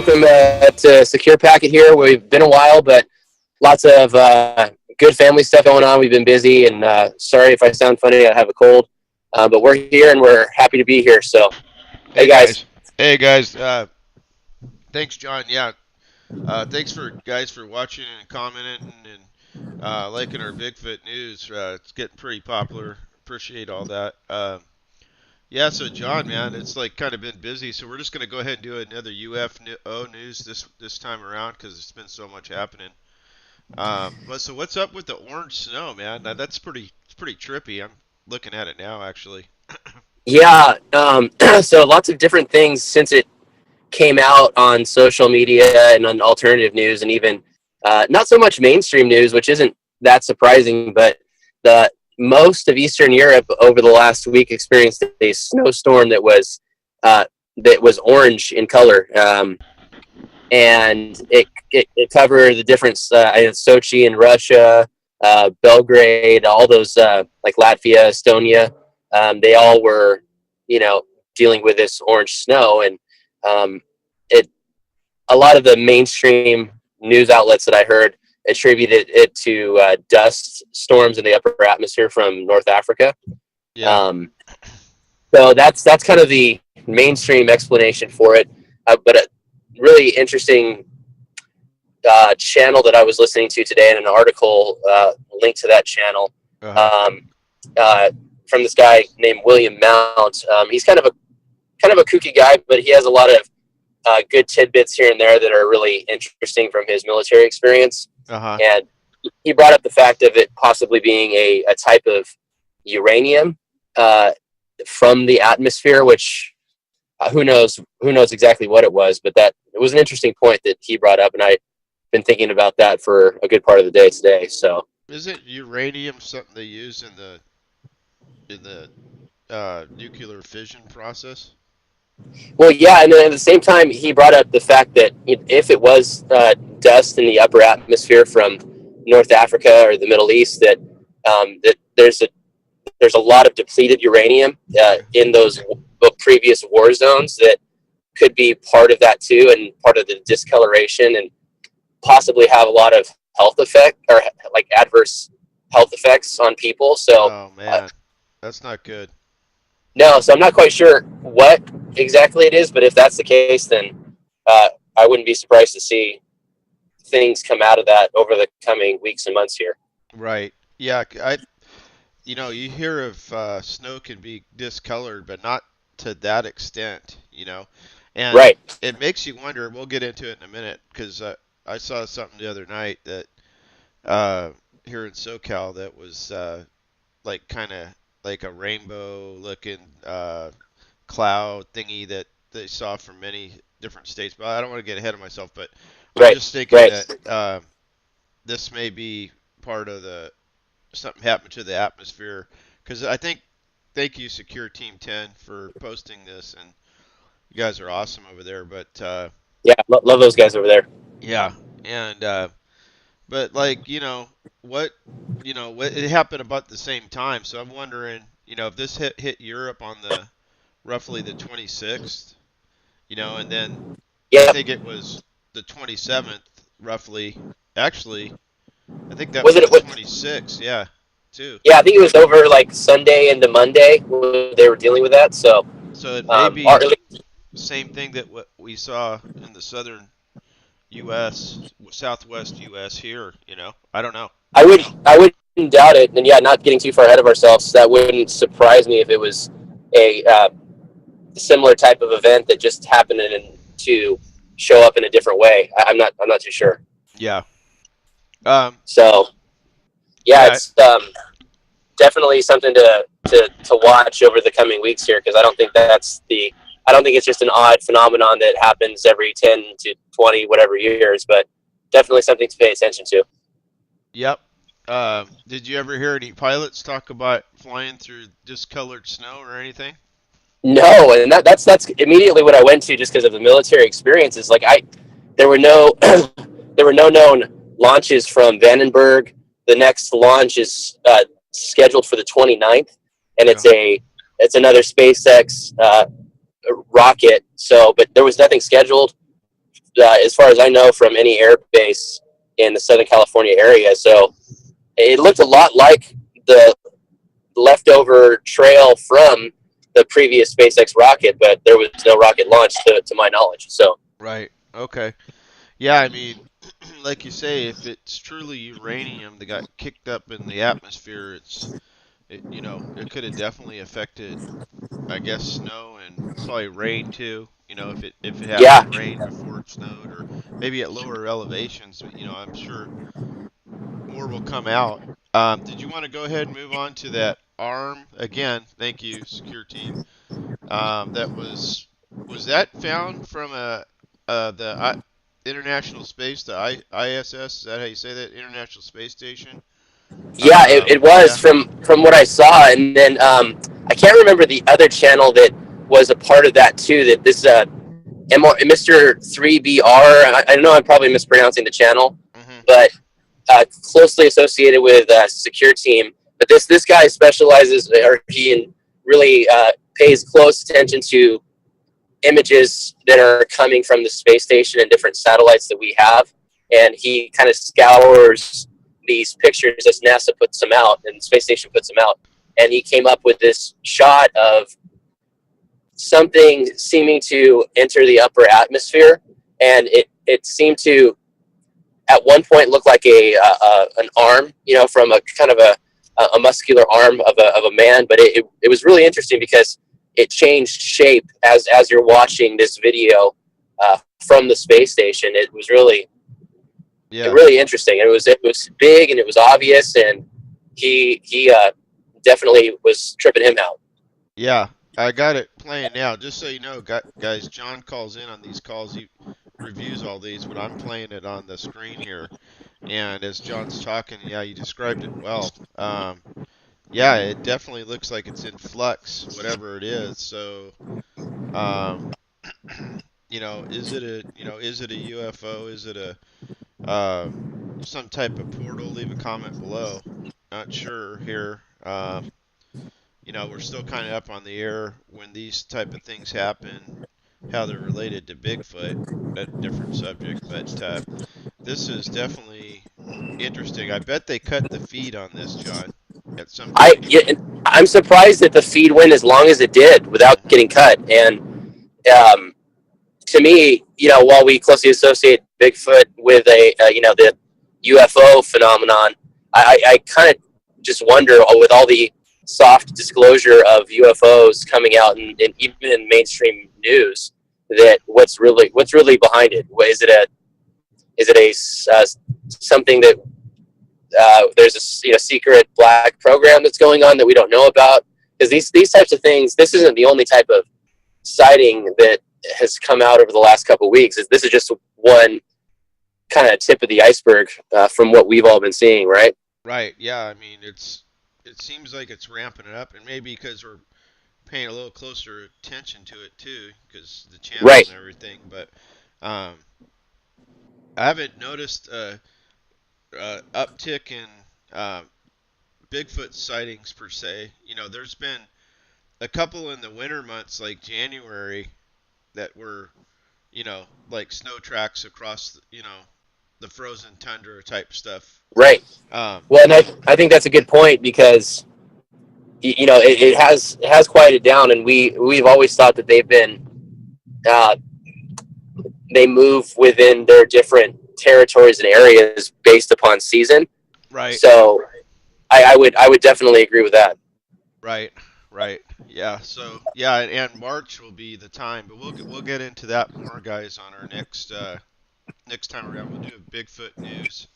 welcome to SecurePacket here. We've been a while, but lots of good family stuff going on. We've been busy, and sorry if I sound funny. I have a cold, but we're here and we're happy to be here. So, hey guys. Hey guys. Thanks, John. Yeah. Thanks for guys for watching and commenting and liking our Bigfoot news. It's getting pretty popular. Appreciate all that. Yeah. So John, man, it's like kind of been busy. So we're just gonna go ahead and do another UFO news this time around because there's been so much happening. So what's up with the orange snow, man? Now, it's pretty trippy. I'm looking at it now, actually. Yeah, so lots of different things since it came out on social media and on alternative news, and even not so much mainstream news, which isn't that surprising. But the most of Eastern Europe over the last week experienced a snowstorm that was orange in color, and it covered the different Sochi in Russia, Belgrade, all those like Latvia, Estonia. They all were, dealing with this orange snow, and it. A lot of the mainstream news outlets that I heard attributed it to dust storms in the upper atmosphere from North Africa. Yeah. So that's kind of the mainstream explanation for it. But a really interesting channel that I was listening to today, and an article linked to that channel. Uh-huh. From this guy named William Mount. He's kind of a kooky guy, but he has a lot of good tidbits here and there that are really interesting from his military experience. Uh-huh. And he brought up the fact of it possibly being a type of uranium from the atmosphere, which who knows exactly what it was, but that it was an interesting point that he brought up, and I've been thinking about that for a good part of the day today. So, Isn't uranium something they use in the nuclear fission process? well, yeah, and then at the same time, he brought up the fact that if it was dust in the upper atmosphere from North Africa or the Middle East, that there's a lot of depleted uranium in those previous war zones that could be part of that too, and part of the discoloration, and possibly have a lot of health effect or like adverse health effects on people. So, Oh man, that's not good. no, so I'm not quite sure what exactly it is, but if that's the case, then I wouldn't be surprised to see things come out of that over the coming weeks and months here. Right. Yeah. You hear of snow can be discolored, but not to that extent. And Right. it makes you wonder. We'll get into it in a minute because I saw something the other night that here in SoCal that was like kind of like a rainbow looking cloud thingy that they saw from many different states. But I don't want to get ahead of myself. But I'm Right. just thinking Right. that this may be part of the something happened to the atmosphere because I think thank you Secure Team 10 for posting this, and you guys are awesome over there. But Yeah. Love those guys over there. yeah, and but like what what it happened about the same time. So I'm wondering if this hit Europe on the roughly the 26th, and then I Yep. think it was the 27th roughly. Actually, I think that Was was it? the 26th. Yeah, too. Yeah, I think it was over like Sunday into Monday when they were dealing with that. So, So it may be or at least same thing that what we saw in the southern U.S., southwest U.S. here. I don't know. I wouldn't doubt it. And yeah, not getting too far ahead of ourselves, that wouldn't surprise me if it was a similar type of event that just happened to show up in a different way. I'm not too sure. Yeah. Um. So yeah, Yeah. it's definitely something to watch over the coming weeks here, because I don't think it's just an odd phenomenon that happens every 10 to 20 whatever years, but definitely something to pay attention to. Yep. Did you ever hear any pilots talk about flying through discolored snow or anything? No, and that's immediately what I went to, just because of the military experiences. Like there were no there were no known launches from Vandenberg. The next launch is scheduled for the 29th, and Yeah. it's another SpaceX rocket. So, but there was nothing scheduled as far as I know, from any air base in the Southern California area. So it looked a lot like the leftover trail from the previous SpaceX rocket, but there was no rocket launch to my knowledge. So Right. Okay. Yeah, I mean, like you say, if it's truly uranium that got kicked up in the atmosphere, it could have definitely affected, I guess, snow and probably rain too. If it happened yeah, to rain before it snowed, or maybe at lower elevations. I'm sure more will come out. Did you want to go ahead and move on to that arm again? Thank you, Secure Team. That was that found from the International Space, the ISS? Is that how you say that? International Space Station. yeah, it was Yeah. from what I saw, and then I can't remember the other channel that was a part of that too. That this Mr. 3BR. I know I'm probably mispronouncing the channel, Hmm. but closely associated with Secure Team. But this guy specializes, or he really pays close attention to images that are coming from the space station and different satellites that we have, and he kind of scours these pictures as NASA puts them out and the space station puts them out. And he came up with this shot of something seeming to enter the upper atmosphere, and it seemed to at one point look like an arm, from a kind of a muscular arm of a man. But it was really interesting because it changed shape as you're watching this video from the space station. It was Yeah. really interesting. It was big and it was obvious, and he definitely was tripping him out. Yeah. I got it playing now. Just so you know, guys, John calls in on these calls. He reviews all these, but I'm playing it on the screen here. And as John's talking, yeah, you described it well. Yeah, it definitely looks like it's in flux, whatever it is. So, um, is it a UFO? Is it a some type of portal? Leave a comment below. Not sure here. We're still kind of up on the air when these type of things happen, how they're related to Bigfoot. A different subject, but this is definitely interesting. I bet they cut the feed on this, John, at some I point. yeah, I'm surprised that the feed went as long as it did without Hmm. getting cut. And um, to me, while we closely associate Bigfoot with the UFO phenomenon, I kind of just wonder, with all the soft disclosure of UFOs coming out, and even in mainstream news, that what's really behind it. Is it something that there's a secret black program that's going on that we don't know about? Because these types of things, this isn't the only type of sighting that has come out over the last couple of weeks. This is just one kind of tip of the iceberg from what we've all been seeing, right? Right. Yeah. I mean, it seems like it's ramping it up, and maybe because we're paying a little closer attention to it too, because the channels Right. and everything. But um, I haven't noticed a uptick in uh, Bigfoot sightings per se. There's been a couple in the winter months, like January, that were like snow tracks across the frozen tundra type stuff. Right. Um, Well, and I think that's a good point because it has quieted down, and we've always thought that uh, they move within their different territories and areas based upon season. right. So I would definitely agree with that. Right, right. Yeah. So yeah, and March will be the time, but we'll get into that more, guys, on our next time around. We'll do a Bigfoot news.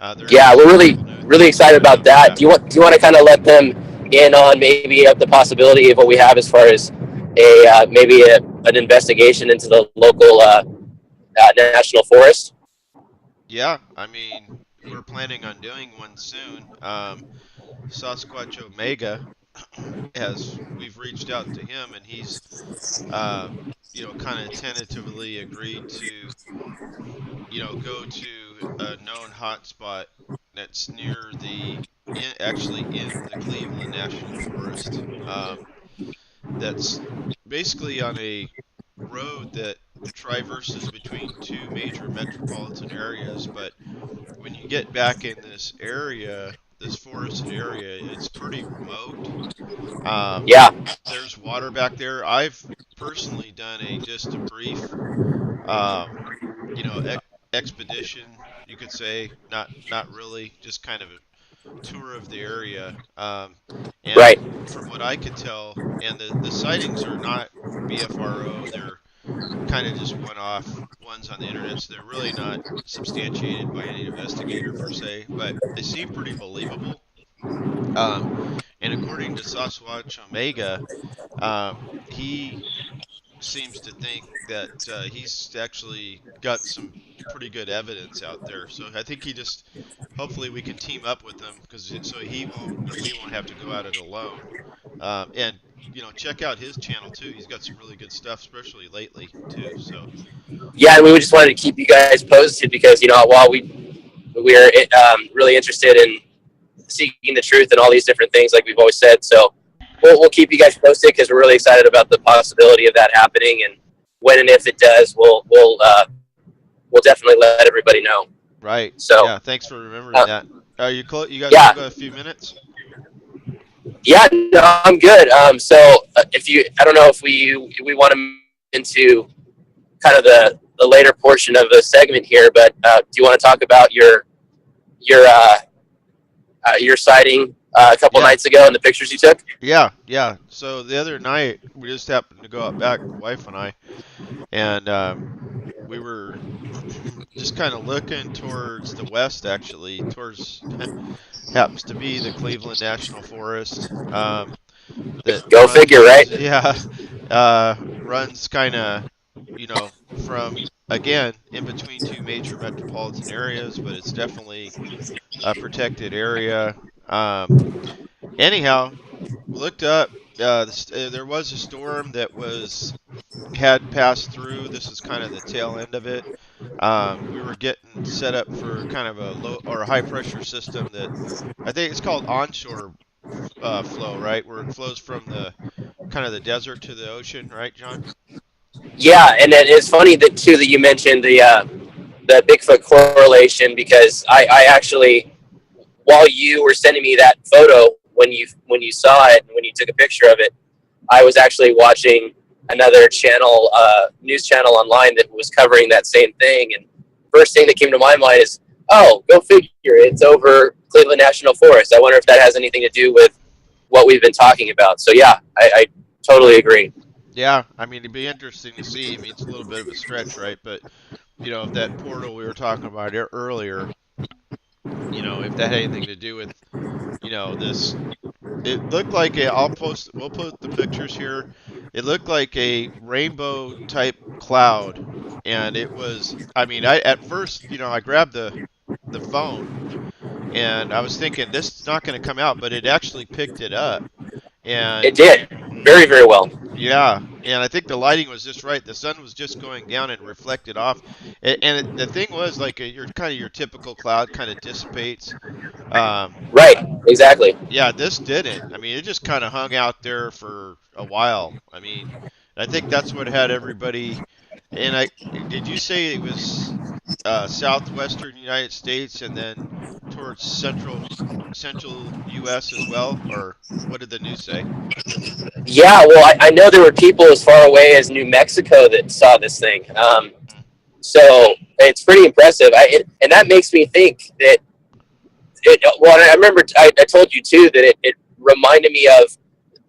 There is Yeah, we're some really local news. really excited I about know. that. Yeah. Do you want to kind of let them in on maybe the possibility of what we have as far as an investigation into the local national forest? Yeah. I mean, we're planning on doing one soon. Sasquatch Omega has we've reached out to him, and he's kind of tentatively agreed to go to a known hotspot that's near actually in the Cleveland National Forest. That's basically on a road that traverses between two major metropolitan areas, but when you get back in this area, this forested area, it's pretty remote. Um, Yeah. there's water back there. I've personally done just a brief, um, you know, expedition, you could say, not really, just kind of a tour of the area. And Right. from what I could tell, and the sightings are not BFRO, they're kind of just one-off ones on the internet, so they're really not substantiated by any investigator per se, but they seem pretty believable. Um, and according to Sasquatch Omega, he seems to think that he's actually got some pretty good evidence out there. So I think he just, hopefully, we can team up with him because so he won't and we won't have to go at it alone. And check out his channel too. He's got some really good stuff, especially lately too. So Yeah, and we just wanted to keep you guys posted because while we're really interested in seeking the truth and all these different things, like we've always said. So we'll keep you guys posted because we're really excited about the possibility of that happening, and when and if it does, we'll definitely let everybody know. right, So yeah. Thanks for remembering that. Are you close? You guys still yeah, got a few minutes? yeah, no, I'm good. So if you, I don't know if we want to into kind of the later portion of the segment here, but do you want to talk about your sighting a couple Yeah, nights ago and the pictures you took? yeah. So the other night we just happened to go out back, wife and I, and we were just kind of looking towards the west, actually, towards happens to be the Cleveland National Forest, that Go figure, runs, right? yeah, runs kind of, from again in between two major metropolitan areas, but it's definitely a protected area. Um, anyhow, looked up. There was a storm that had passed through. This is kind of the tail end of it. We were getting set up for kind of a low or a high pressure system that I think it's called onshore flow, right? Where it flows from the kind of the desert to the ocean, right, John? Yeah, and it's funny that you mentioned the Bigfoot correlation because I actually, while you were sending me that photo when you saw it and when you took a picture of it, I was actually watching another channel, news channel online that was covering that same thing. And first thing that came to my mind is, oh, go figure, it's over Cleveland National Forest. I wonder if that has anything to do with what we've been talking about. So yeah, I totally agree. Yeah, I mean, it'd be interesting to see. I mean, it's a little bit of a stretch, right? But if that portal we were talking about earlier, if that had anything to do with, this, it looked like a. We'll put the pictures here. It looked like a rainbow type cloud, and it was. I mean, at first, I grabbed the phone and I was thinking this is not going to come out, but it actually picked it up, and It did very, very well. yeah, and I think the lighting was just right. The sun was just going down and reflected off, and the thing was like your kind of your typical cloud kind of dissipates. Um, Right, exactly. yeah, this didn't. I mean, it just kind of hung out there for a while. I mean, I think that's what had everybody. And did you say it was southwestern United States and then towards central U.S. as well, or what did the news say? Yeah, well, I know there were people as far away as New Mexico that saw this thing. Hmm. So it's pretty impressive. And that makes me think that well, I remember I told you too that it reminded me of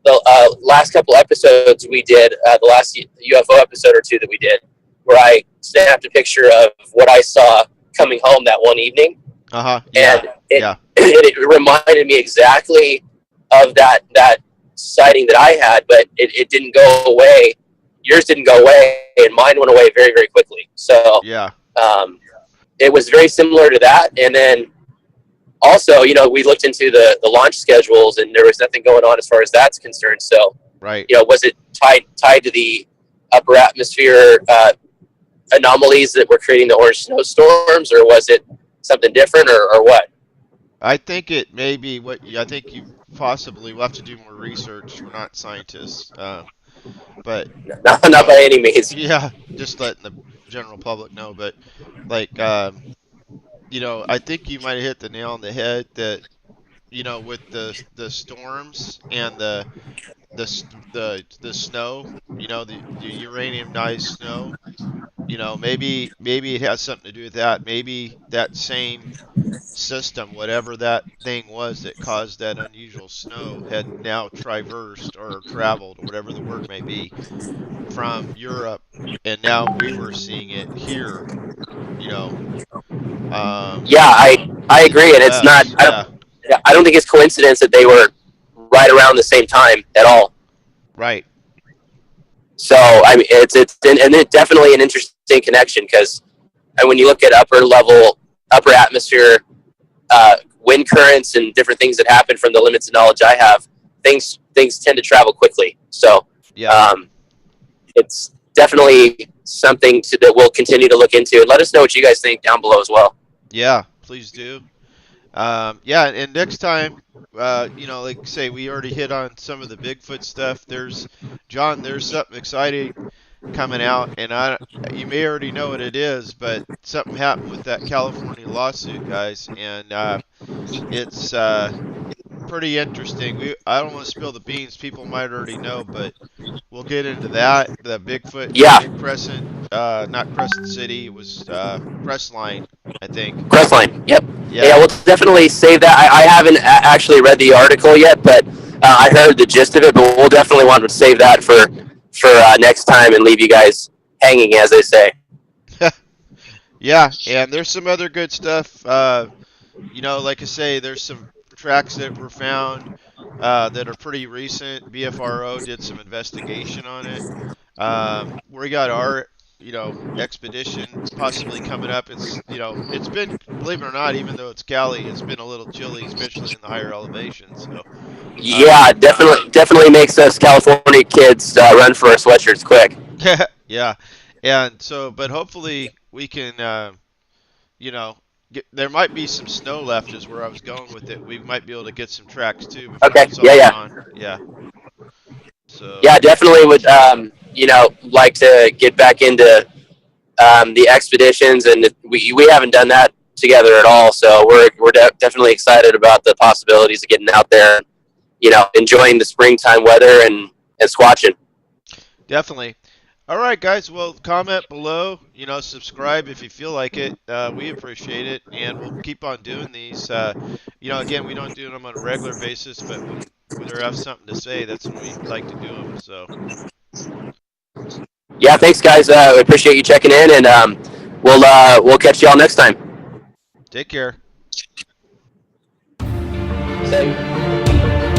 the last couple episodes we did, the last UFO episode or two that we did, where I snapped a picture of what I saw coming home that one evening, Uh-huh. Yeah. and Yeah. it reminded me exactly of that sighting that I had, but it didn't go away. Yours didn't go away, and mine went away very, very quickly. So Yeah. um, it was very similar to that. And then also, we looked into the launch schedules, and there was nothing going on as far as that's concerned. So, Right. was it tied to the upper atmosphere anomalies that were creating the orange snowstorms, or was it something different, or what? I think it may be what I think you possibly will have to do more research. We're not scientists. But Not by any means. yeah, just letting the general public know. But like, I think you might have hit the nail on the head that with the storms and the snow, the uraniumized snow, maybe it has something to do with that. Maybe that same system, whatever that thing was that caused that unusual snow, had now traversed or traveled, or whatever the word may be, from Europe, and now we were seeing it here, you know, Yeah, I in the agree, and it's not. U.S. Yeah, I don't think it's coincidence that they were right around the same time at all. right. So I mean, it's definitely an interesting connection because when you look at upper atmosphere wind currents and different things that happen from the limited knowledge I have, things tend to travel quickly. So Yeah, um, it's definitely something that we'll continue to look into. And let us know what you guys think down below as well. yeah. Please do. Yeah, and next time, like I say, we already hit on some of the Bigfoot stuff. There's something exciting coming out, and you may already know what it is, but something happened with that California lawsuit, guys, and it's pretty interesting. I don't want to spill the beans. People might already know, but we'll get into that. The Bigfoot Yeah, in Crescent, not Crescent City, it was Crestline, I think. Crestline. Yep. Yeah, Yeah. we'll definitely save that. I haven't actually read the article yet, but I heard the gist of it. But we'll definitely want to save that for next time and leave you guys hanging, as they say. Yeah, and there's some other good stuff. Like I say, there's some tracks that were found that are pretty recent. BFRO did some investigation on it. We got our, expedition possibly coming up. It's been, believe it or not, even though it's Cali, it's been a little chilly, especially in the higher elevations. So, Yeah, definitely makes us California kids run for our sweatshirts quick. yeah, and so, but hopefully we can, there might be some snow left, is where I was going with it. We might be able to get some tracks too before Okay. it's Yeah, all yeah. gone. Yeah. So, Yeah, definitely would like to get back into the expeditions, and we haven't done that together at all. So we're definitely excited about the possibilities of getting out there, enjoying the springtime weather and squatching. definitely. All right, guys. Well, comment below. Subscribe if you feel like it. We appreciate it, and we'll keep on doing these. Again, we don't do them on a regular basis, but when we have something to say, that's when we like to do them. So, Yeah, thanks guys. We appreciate you checking in, and we'll catch y'all next time. take care. Same.